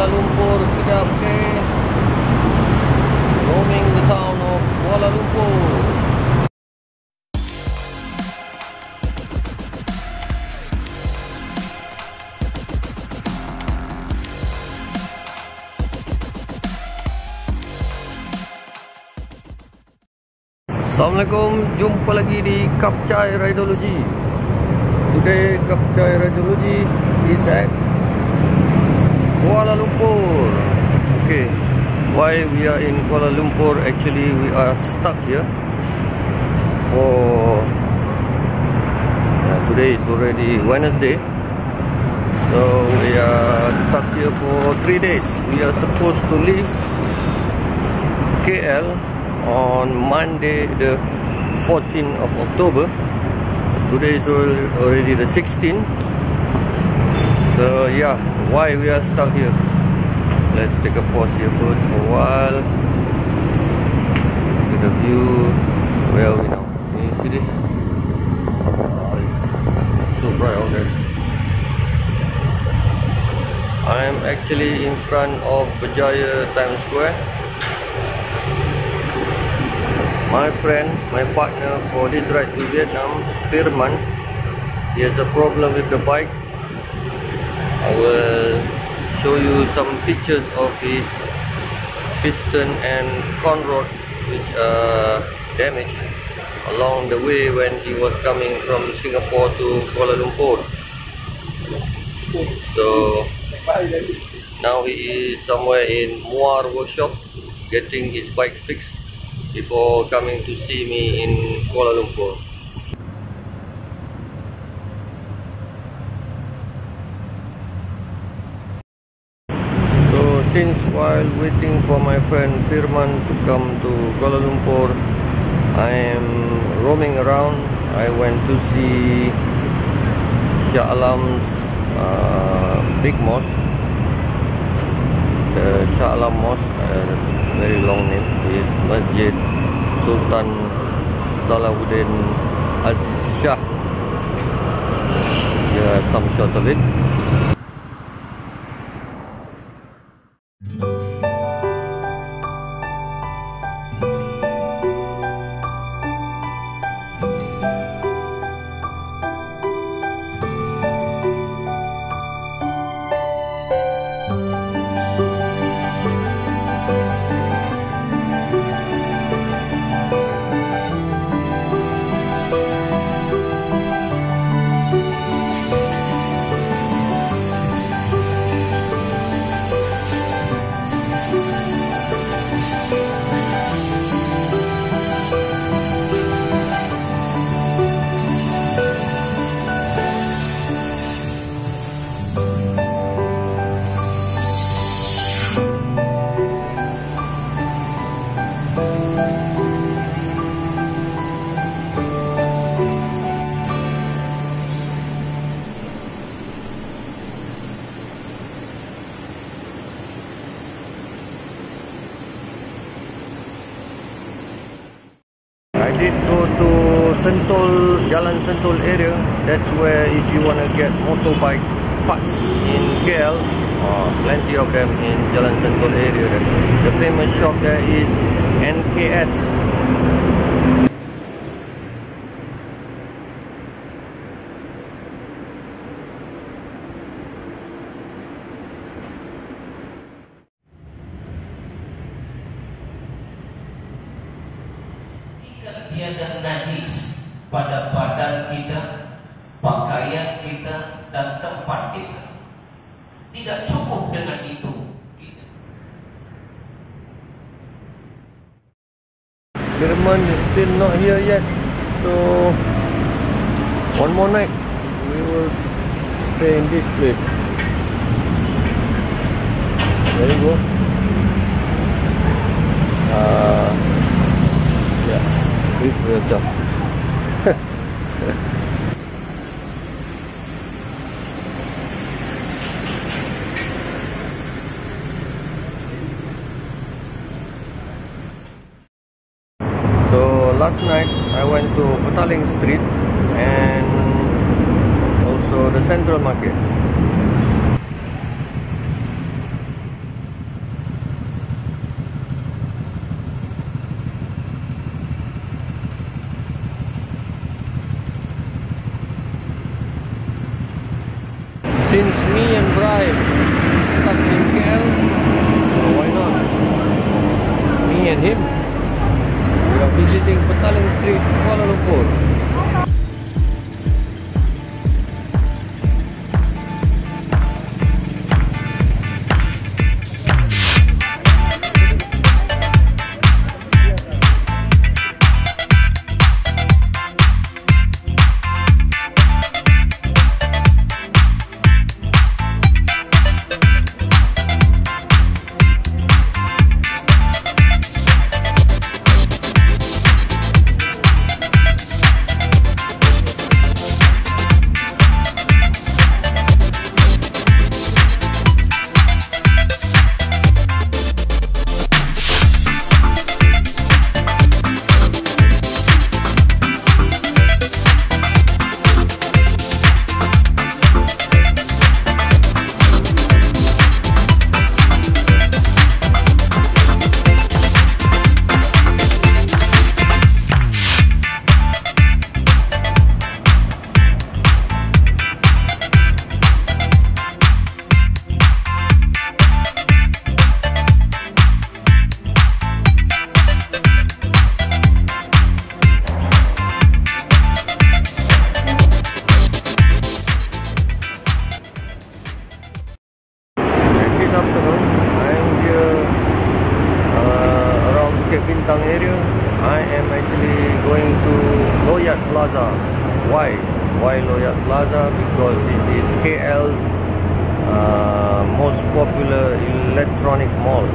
Kuala Lumpur sekejap, okay? Roaming the town of Kuala Lumpur. Assalamualaikum, jumpa lagi di Kapcai Radiology. Today Kapcai Radiology is at Kuala Lumpur. Okay, why we are in Kuala Lumpur? Actually, we are stuck here for today is already Wednesday, so we are stuck here for 3 days. We are supposed to leave KL on Monday the 14th of October. Today is already the 16th. So yeah, why we are stuck here? Let's take a pause here first for a while. Look at the view. Where are we now? Can you see this? Oh, it's so bright out there. I am actually in front of Berjaya Times Square. My friend, my partner for this ride to Vietnam, Firman, he has a problem with the bike. I will show you some pictures of his piston and con rod which are damaged along the way when he was coming from Singapore to Kuala Lumpur. So now he is somewhere in Muar workshop getting his bike fixed before coming to see me in Kuala Lumpur. So since while waiting for my friend Firman to come to Kuala Lumpur, I am roaming around. I went to see Shah Alam's big mosque, the Shah Alam Mosque. Very long name is Masjid Sultan Salahuddin Aziz Shah. Here are some shots of it. I did go to Sentul, Jalan Sentul area. That's where if you want to get motorbike parts in KL, plenty of them in Jalan Sentul area. The famous shop there is NKS. Tiada najis pada badan kita, pakaian kita, dan tempat kita. Tidak cukup dengan itu. Firman is still not here yet, so one more night we will stay in this place. There you go. Yeah. Breathe for yourself. So last night I went to Petaling Street and also the Central Market. Since me and Brian stuck in KL, so why not? Me and him, we are visiting Petaling Street, Kuala Lumpur. Area. I am actually going to Loyat Plaza. Why? Why Loyat Plaza? Because it is KL's most popular electronic mall.